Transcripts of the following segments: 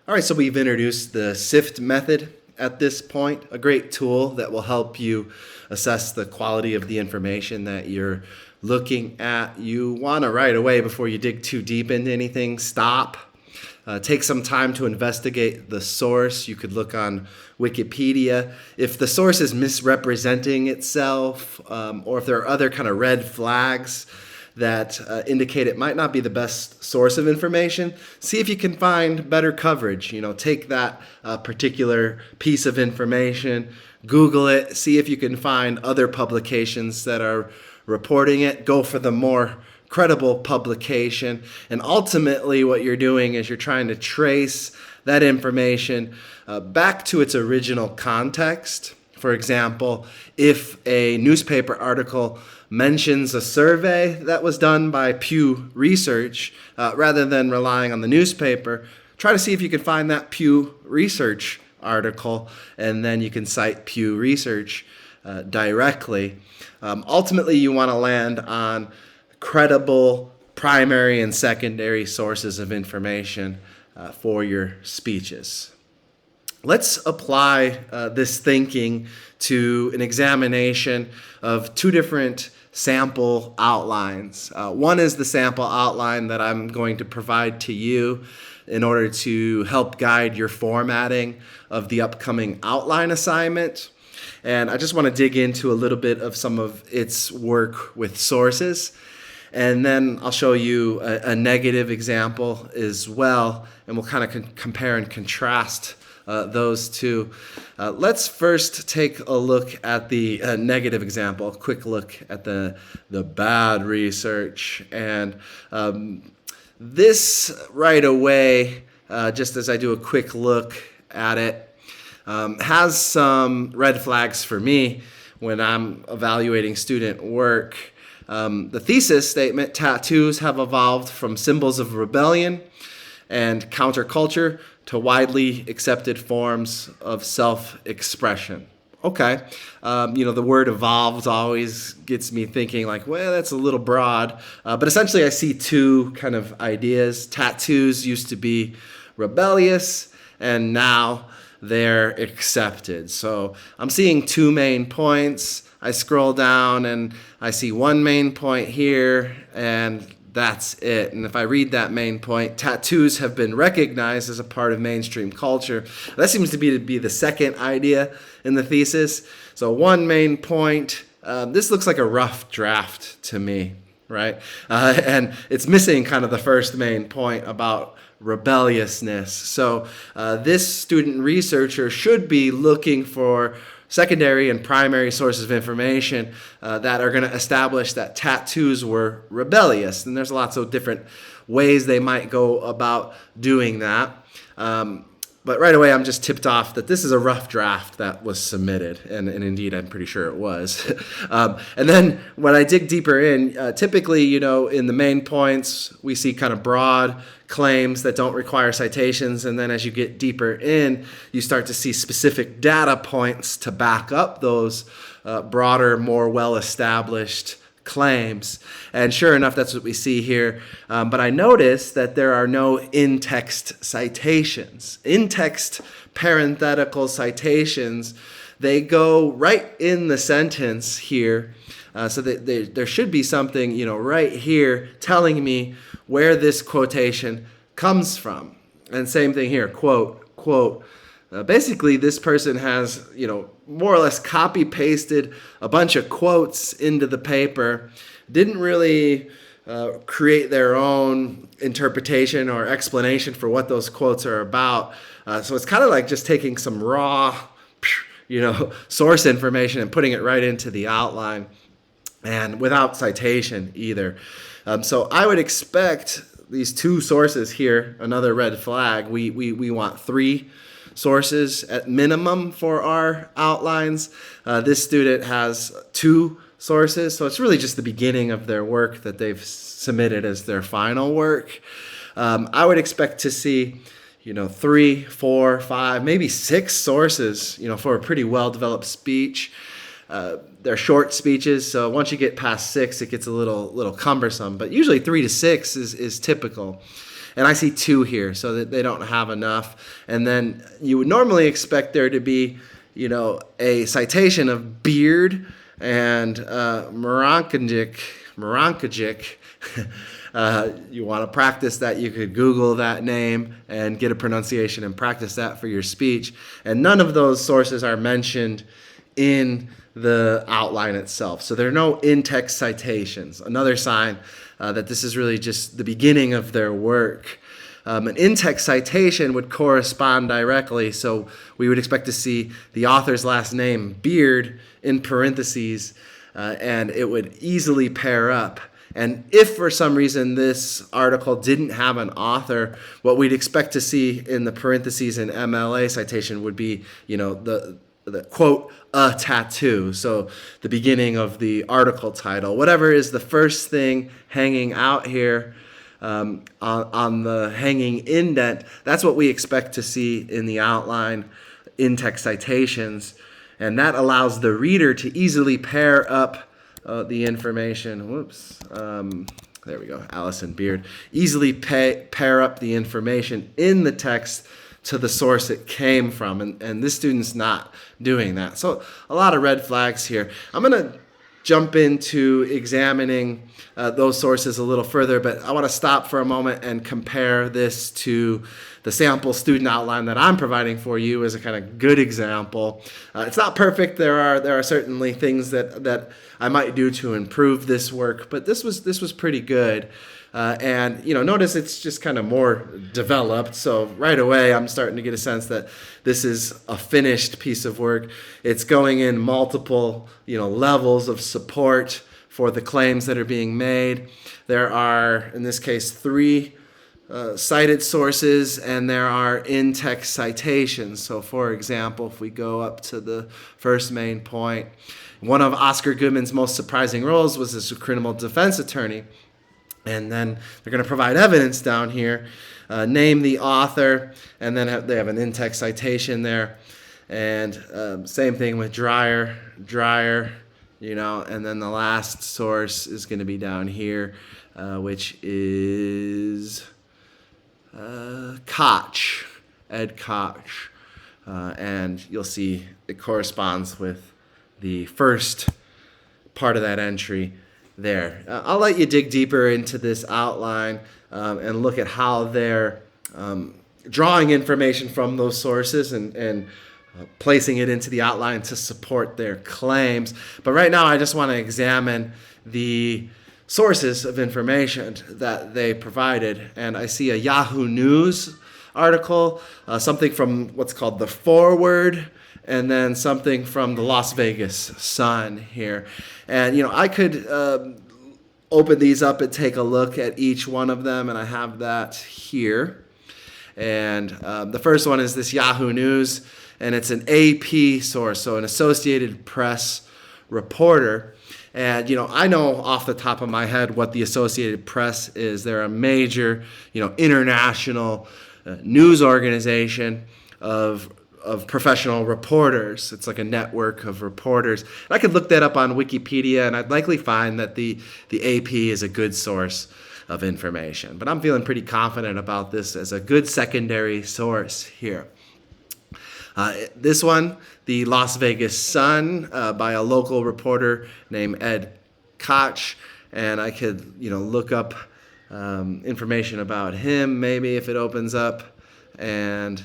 All right, so we've introduced the SIFT method at this point, a great tool that will help you assess the quality of the information that you're looking at. You want to right away, before you dig too deep into anything, stop. Take some time to investigate the source. You could look on Wikipedia. If the source is misrepresenting itself, or if there are other kind of red flags that indicate it might not be the best source of information, see if you can find better coverage. Take that particular piece of information, Google it, see if you can find other publications that are reporting it. Go for the more credible publication. And ultimately, what you're doing is you're trying to trace that information back to its original context. For example, if a newspaper article mentions a survey that was done by Pew Research, rather than relying on the newspaper, try to see if you can find that Pew Research article, and then you can cite Pew Research directly. Ultimately, you want to land on credible primary and secondary sources of information for your speeches. Let's apply this thinking to an examination of two different sample outlines. One is the sample outline that I'm going to provide to you in order to help guide your formatting of the upcoming outline assignment. And I just want to dig into a little bit of some of its work with sources. And then I'll show you a negative example as well, and we'll kind of compare and contrast those two. Let's first take a look at the negative example, a quick look at the bad research. And this right away, just as I do a quick look at it, has some red flags for me when I'm evaluating student work. The thesis statement, tattoos have evolved from symbols of rebellion and counterculture to widely accepted forms of self-expression. Okay, the word evolved always gets me thinking like, well, that's a little broad. But essentially I see two kind of ideas. Tattoos used to be rebellious, and now they're accepted. So I'm seeing two main points. I scroll down and I see one main point here, and that's it. And if I read that main point, tattoos have been recognized as a part of mainstream culture. That seems to be the second idea in the thesis. So one main point, this looks like a rough draft to me, right? And it's missing kind of the first main point about rebelliousness. So this student researcher should be looking for secondary and primary sources of information that are going to establish that tattoos were rebellious. And there's lots of different ways they might go about doing that. But right away, I'm just tipped off that this is a rough draft that was submitted. And indeed, I'm pretty sure it was. And then when I dig deeper in, typically, in the main points, we see kind of broad claims that don't require citations. And then as you get deeper in, you start to see specific data points to back up those broader, more well-established claims. And sure enough, that's what we see here. But I notice that there are no in-text citations. In-text parenthetical citations, they go right in the sentence here. So that there should be something, right here telling me where this quotation comes from. And same thing here, quote. Basically, this person has, more or less copy-pasted a bunch of quotes into the paper, didn't really create their own interpretation or explanation for what those quotes are about. So it's kind of like just taking some raw, source information and putting it right into the outline, and without citation either. So I would expect these two sources here, another red flag. We want three sources at minimum for our outlines. This student has two sources, so it's really just the beginning of their work that they've submitted as their final work. I would expect to see 3, 4, 5, maybe 6 sources, for a pretty well-developed speech. They're short speeches, so once you get past 6, it gets a little cumbersome. But usually 3 to 6 is typical. And I see 2 here, so that they don't have enough. And then you would normally expect there to be, a citation of Beard and Morankajic. You want to practice that, you could Google that name and get a pronunciation and practice that for your speech. And none of those sources are mentioned in the outline itself. So there are no in-text citations. Another sign that this is really just the beginning of their work. An in-text citation would correspond directly, so we would expect to see the author's last name, Beard, in parentheses, and it would easily pair up. And if for some reason this article didn't have an author, what we'd expect to see in the parentheses in MLA citation would be, the quote, a tattoo. So the beginning of the article title. Whatever is the first thing hanging out here on the hanging indent, that's what we expect to see in the outline in-text citations. And that allows the reader to easily pair up the information. There we go. Allison Beard. Easily pair up the information in the text to the source it came from. And this student's not doing that. So a lot of red flags here. I'm going to jump into examining those sources a little further, but I want to stop for a moment and compare this to the sample student outline that I'm providing for you as a kind of good example. It's not perfect. There are certainly things that I might do to improve this work, but this was pretty good. And notice it's just kind of more developed. So right away, I'm starting to get a sense that this is a finished piece of work. It's going in multiple, levels of support for the claims that are being made. There are, in this case, 3 cited sources, and there are in-text citations. So, for example, if we go up to the first main point, one of Oscar Goodman's most surprising roles was as a criminal defense attorney. And then they're going to provide evidence down here, name the author, and then they have an in-text citation there. And same thing with Dreyer, and then the last source is going to be down here, which is Koch, Ed Koch. And you'll see it corresponds with the first part of that entry there. I'll let you dig deeper into this outline and look at how they're drawing information from those sources and placing it into the outline to support their claims. But right now I just want to examine the sources of information that they provided. And I see a Yahoo News article, something from what's called the Forward, and then something from the Las Vegas Sun here. And, I could open these up and take a look at each one of them, and I have that here. And the first one is this Yahoo News, and it's an AP source, so an Associated Press reporter. And, I know off the top of my head what the Associated Press is. They're a major, international news organization of professional reporters. It's like a network of reporters. And I could look that up on Wikipedia, and I'd likely find that the AP is a good source of information. But I'm feeling pretty confident about this as a good secondary source here. This one, the Las Vegas Sun, by a local reporter named Ed Koch, and I could, look up information about him, maybe if it opens up, and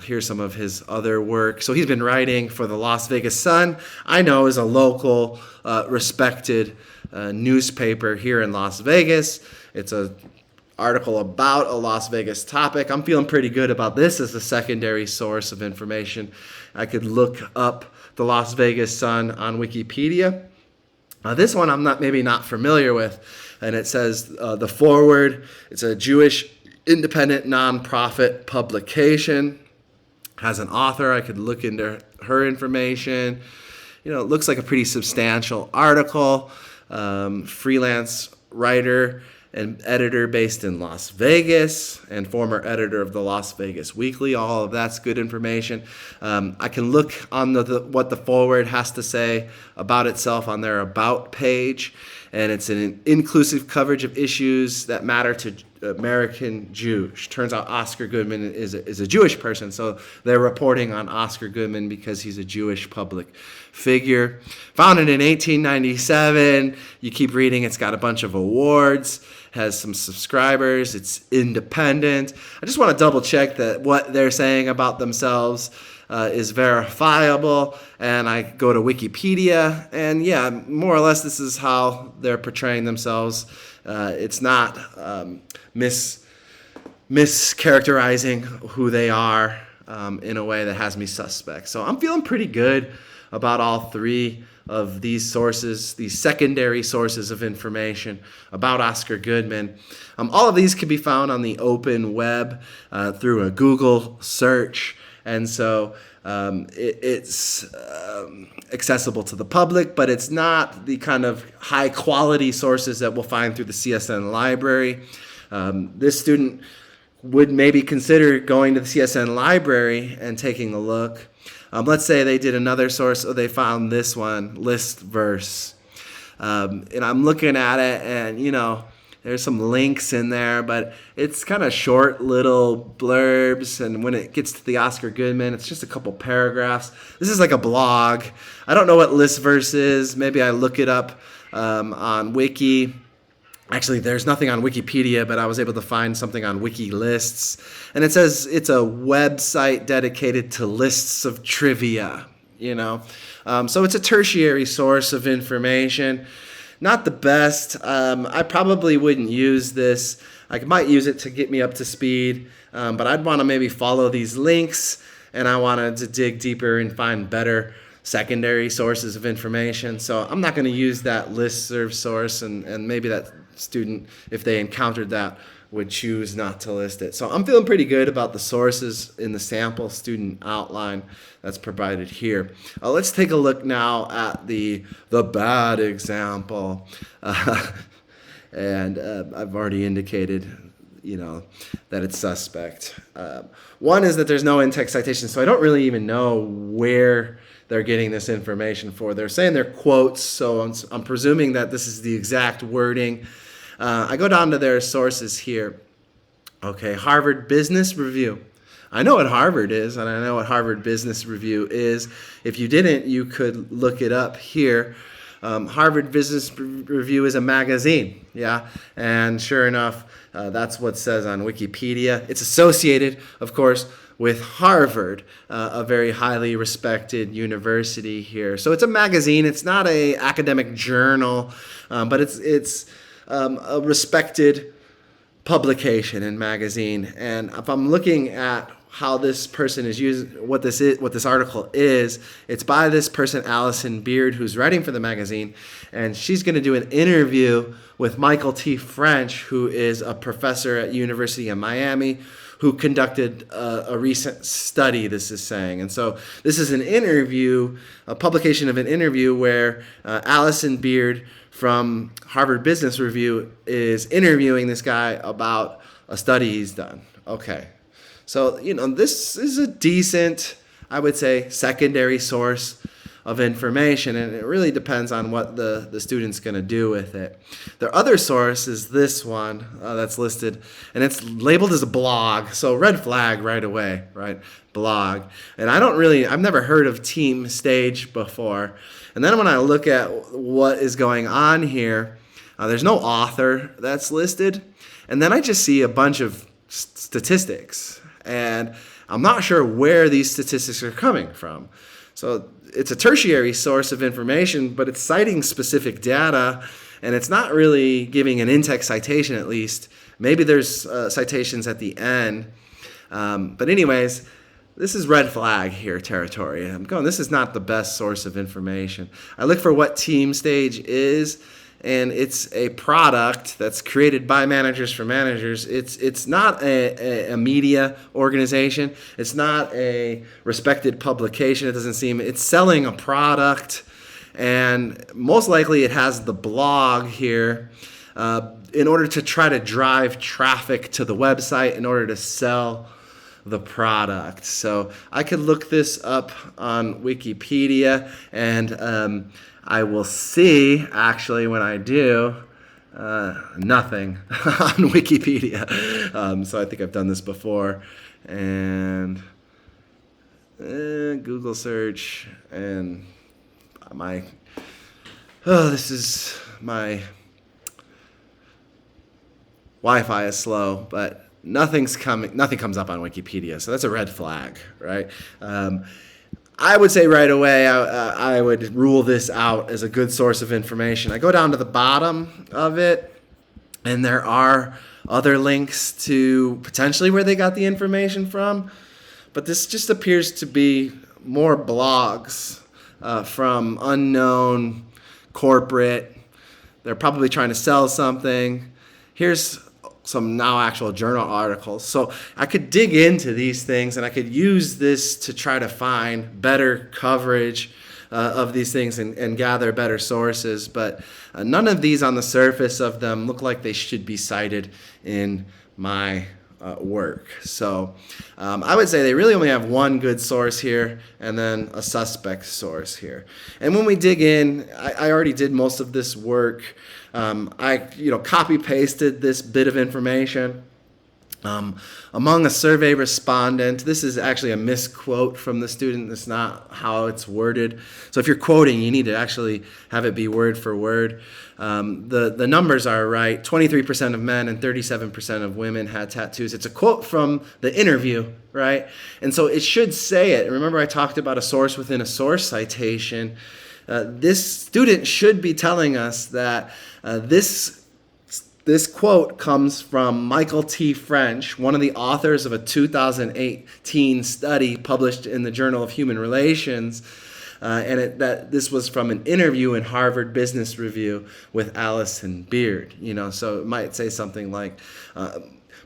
here's some of his other work. So he's been writing for the Las Vegas Sun. I know is a local, respected newspaper here in Las Vegas. It's an article about a Las Vegas topic. I'm feeling pretty good about this as a secondary source of information. I could look up the Las Vegas Sun on Wikipedia. This one I'm not familiar with, and it says the Forward. It's a Jewish independent nonprofit publication. Has an author. I could look into her information. It looks like a pretty substantial article. Freelance writer and editor based in Las Vegas and former editor of the Las Vegas Weekly. All of that's good information. I can look on what the Forward has to say about itself on their About page. and it's an inclusive coverage of issues that matter to American Jews. Turns out Oscar Goodman is a Jewish person, so they're reporting on Oscar Goodman because he's a Jewish public figure. Founded in 1897. You keep reading, it's got a bunch of awards, has some subscribers, it's independent. I just want to double check that what they're saying about themselves is verifiable, and I go to Wikipedia, and yeah, more or less this is how they're portraying themselves. It's not mischaracterizing who they are in a way that has me suspect. So I'm feeling pretty good about all three of these sources, these secondary sources of information about Oscar Goodman. All of these can be found on the open web through a Google search. And so it's accessible to the public, but it's not the kind of high quality sources that we'll find through the CSN library. This student would maybe consider going to the CSN library and taking a look. Let's say they did another source, or they found this one, list verse. And I'm looking at it, and there's some links in there, but it's kind of short little blurbs, and when it gets to the Oscar Goodman, it's just a couple paragraphs. This is like a blog. I don't know what listverse is. Maybe I look it up on Wiki. Actually, there's nothing on Wikipedia, but I was able to find something on WikiLists, and it says it's a website dedicated to lists of trivia, So it's a tertiary source of information. Not the best. I probably wouldn't use this. I might use it to get me up to speed, but I'd want to maybe follow these links, and I wanted to dig deeper and find better secondary sources of information. So I'm not going to use that listserv source, and maybe that student, if they encountered that, would choose not to list it. So I'm feeling pretty good about the sources in the sample student outline that's provided here. Let's take a look now at the bad example. And I've already indicated, that it's suspect. One is that there's no in-text citation, so I don't really even know where they're getting this information for. They're saying they're quotes, so I'm presuming that this is the exact wording. I go down to their sources here. Okay, Harvard Business Review. I know what Harvard is, and I know what Harvard Business Review is. If you didn't, you could look it up here. Harvard Business Review is a magazine, yeah? And sure enough, that's what it says on Wikipedia. It's associated, of course, with Harvard, a very highly respected university here. So it's a magazine. It's not an academic journal, but it's a respected publication and magazine. And if I'm looking at how this person is using, what this article is, it's by this person, Allison Beard, who's writing for the magazine, and she's going to do an interview with Michael T. French, who is a professor at University of Miami, who conducted a recent study, this is saying. And so this is an interview, a publication of an interview where Allison Beard from Harvard Business Review is interviewing this guy about a study he's done. Okay. So, this is a decent, I would say, secondary source of information, and it really depends on what the student's going to do with it. Their other source is this one that's listed, and it's labeled as a blog, so red flag right away, right? Blog. And I've never heard of Team Stage before. And then when I look at what is going on here, there's no author that's listed, and then I just see a bunch of statistics, and I'm not sure where these statistics are coming from. So it's a tertiary source of information, but it's citing specific data, and it's not really giving an in-text citation, at least. Maybe there's citations at the end. But anyways, this is red flag here territory. I'm going, this is not the best source of information. I look for what Team Stage is, and it's a product that's created by managers for managers. It's not a media organization. It's not a respected publication. It doesn't seem. It's selling a product, and most likely it has the blog here in order to try to drive traffic to the website, in order to sell the product. So I could look this up on Wikipedia, and I will see, actually, when I do, nothing on Wikipedia. So I think I've done this before. And Google search, and this is my Wi-Fi is slow, but nothing comes up on Wikipedia, so that's a red flag, right? I would say right away I would rule this out as a good source of information. I go down to the bottom of it, and there are other links to potentially where they got the information from, but this just appears to be more blogs from unknown corporate. They're probably trying to sell something. Here's some now actual journal articles. So I could dig into these things, and I could use this to try to find better coverage of these things and gather better sources. But none of these on the surface of them look like they should be cited in my work. So I would say they really only have one good source here and then a suspect source here. And when we dig in, I already did most of this work. I copy pasted this bit of information. Among a survey respondent, this is actually a misquote from the student. That's not how it's worded. So if you're quoting, you need to actually have it be word for word. The numbers are right. 23% of men and 37% of women had tattoos. It's a quote from the interview, right? And so it should say it. Remember, I talked about a source within a source citation. This student should be telling us that this quote comes from Michael T. French, one of the authors of a 2018 study published in the Journal of Human Relations, that this was from an interview in Harvard Business Review with Allison Beard. So it might say something like,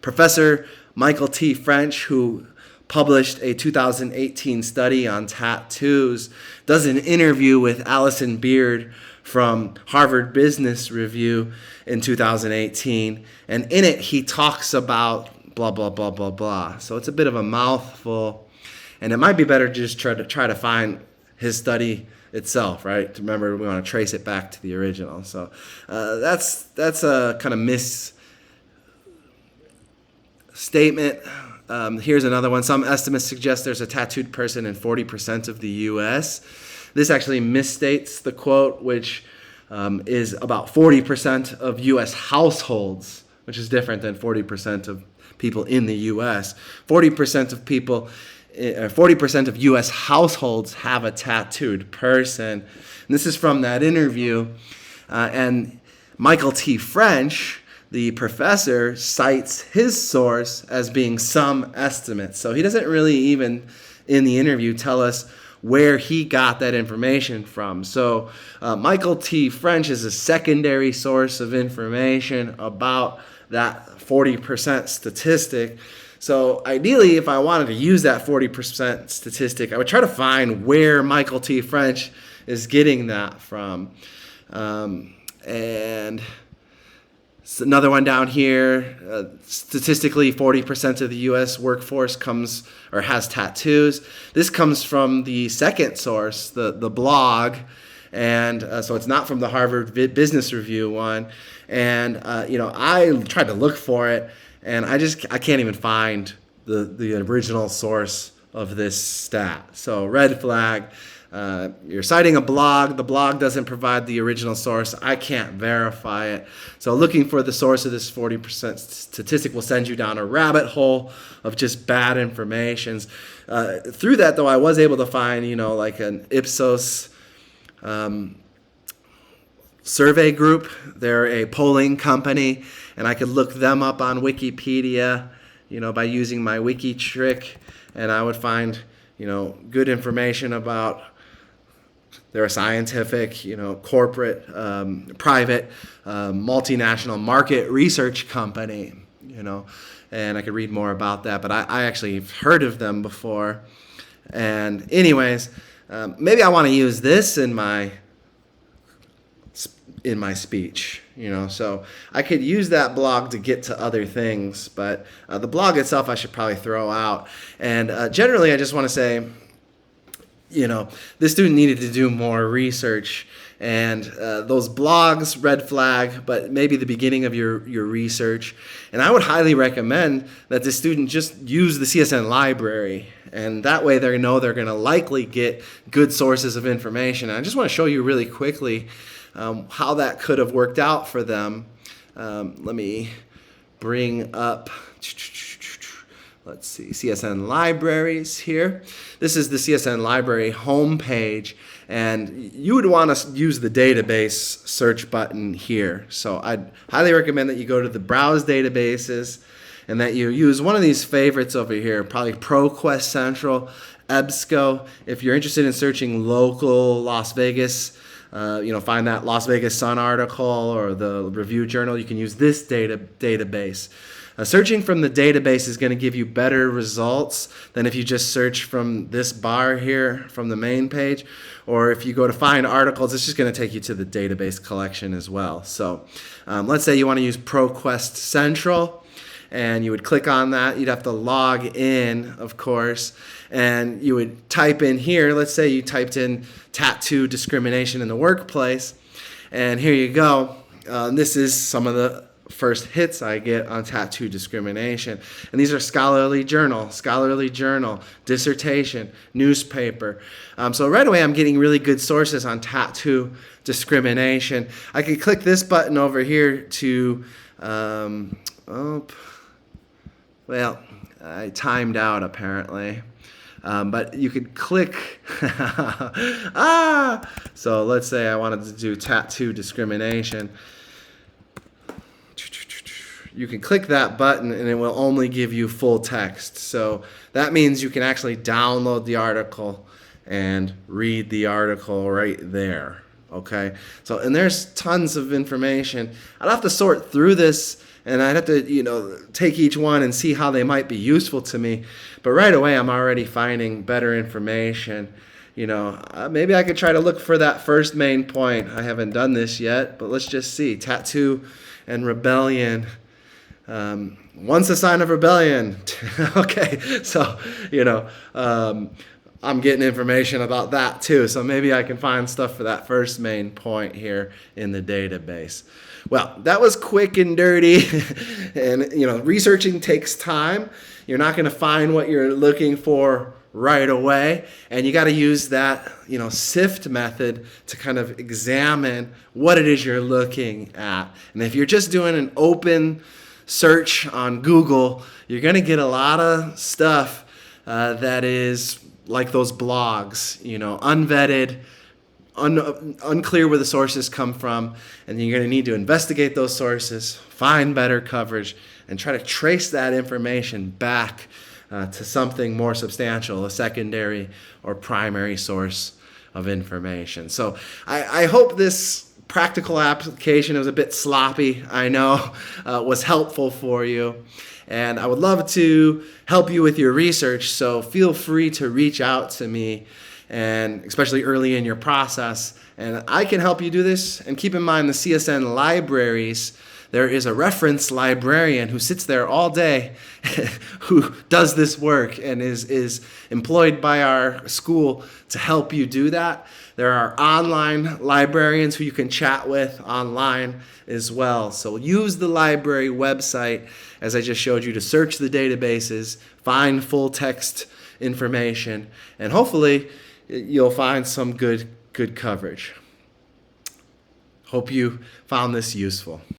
Professor Michael T. French, who published a 2018 study on tattoos, does an interview with Allison Beard from Harvard Business Review in 2018, and in it he talks about blah, blah, blah, blah, blah. So it's a bit of a mouthful, and it might be better to just try to find his study itself, right? Remember, we want to trace it back to the original. So that's a kind of misstatement. Here's another one. Some estimates suggest there's a tattooed person in 40% of the U.S. This actually misstates the quote, which is about 40% of U.S. households, which is different than 40% of people in the U.S. 40% of U.S. households have a tattooed person. And this is from that interview. And Michael T. French, the professor, cites his source as being some estimates. So he doesn't really even, in the interview, tell us where he got that information from. So Michael T. French is a secondary source of information about that 40% statistic. So ideally, if I wanted to use that 40% statistic, I would try to find where Michael T. French is getting that from. And another one down here, statistically 40% of the U.S. workforce has tattoos. This comes from the second source, the blog, and so it's not from the Harvard Business Review one. And I tried to look for it, and I can't even find the original source of this stat. So red flag. You're citing a blog. The blog doesn't provide the original source. I can't verify it. So looking for the source of this 40% statistic will send you down a rabbit hole of just bad information. Through that, though, I was able to find, like an Ipsos survey group. They're a polling company, and I could look them up on Wikipedia, by using my wiki trick, and I would find, good information about. They're a scientific, corporate, private, multinational market research company, and I could read more about that, but I actually have heard of them before. And anyways, maybe I want to use this in my in my speech, so I could use that blog to get to other things, but the blog itself I should probably throw out. And generally I just want to say, this student needed to do more research, and those blogs, red flag, but maybe the beginning of your research. And I would highly recommend that the student just use the CSN library, and that way they know they're going to likely get good sources of information. And I just want to show you really quickly how that could have worked out for them. Let me bring up, let's see, CSN libraries here. This is the CSN library homepage, and you would want to use the database search button here. So I'd highly recommend that you go to the browse databases and that you use one of these favorites over here, probably ProQuest Central, EBSCO. If you're interested in searching local Las Vegas, find that Las Vegas Sun article or the Review Journal, you can use this database. Searching from the database is going to give you better results than if you just search from this bar here from the main page, or if you go to find articles, it's just going to take you to the database collection as well. So let's say you want to use ProQuest Central, and you would click on that. You'd have to log in, of course, and you would type in here. Let's say you typed in tattoo discrimination in the workplace, and here you go. This is some of the first hits I get on tattoo discrimination, and these are scholarly journal, dissertation, newspaper. So right away I'm getting really good sources on tattoo discrimination. I could click this button over here to I timed out apparently. But you could click, so let's say I wanted to do tattoo discrimination. You can click that button and it will only give you full text. So that means you can actually download the article and read the article right there. Okay, so and there's tons of information. I'd have to sort through this, and I'd have to take each one and see how they might be useful to me. But right away I'm already finding better information. Maybe I could try to look for that first main point. I haven't done this yet, but let's just see. Tattoo and rebellion. Once a sign of rebellion. Okay, so I'm getting information about that too, so maybe I can find stuff for that first main point here in the database. Well, that was quick and dirty, and researching takes time. You're not going to find what you're looking for right away, and you got to use that SIFT method to kind of examine what it is you're looking at. And if you're just doing an open search on Google, you're going to get a lot of stuff that is like those blogs, unvetted, unclear where the sources come from, and you're going to need to investigate those sources, find better coverage, and try to trace that information back to something more substantial, a secondary or primary source of information. So I hope this practical application, it was a bit sloppy, I know, was helpful for you. And I would love to help you with your research, so feel free to reach out to me, and especially early in your process. And I can help you do this. And keep in mind the CSN libraries, there is a reference librarian who sits there all day who does this work and is employed by our school to help you do that. There are online librarians who you can chat with online as well. So use the library website, as I just showed you, to search the databases, find full text information, and hopefully you'll find some good coverage. Hope you found this useful.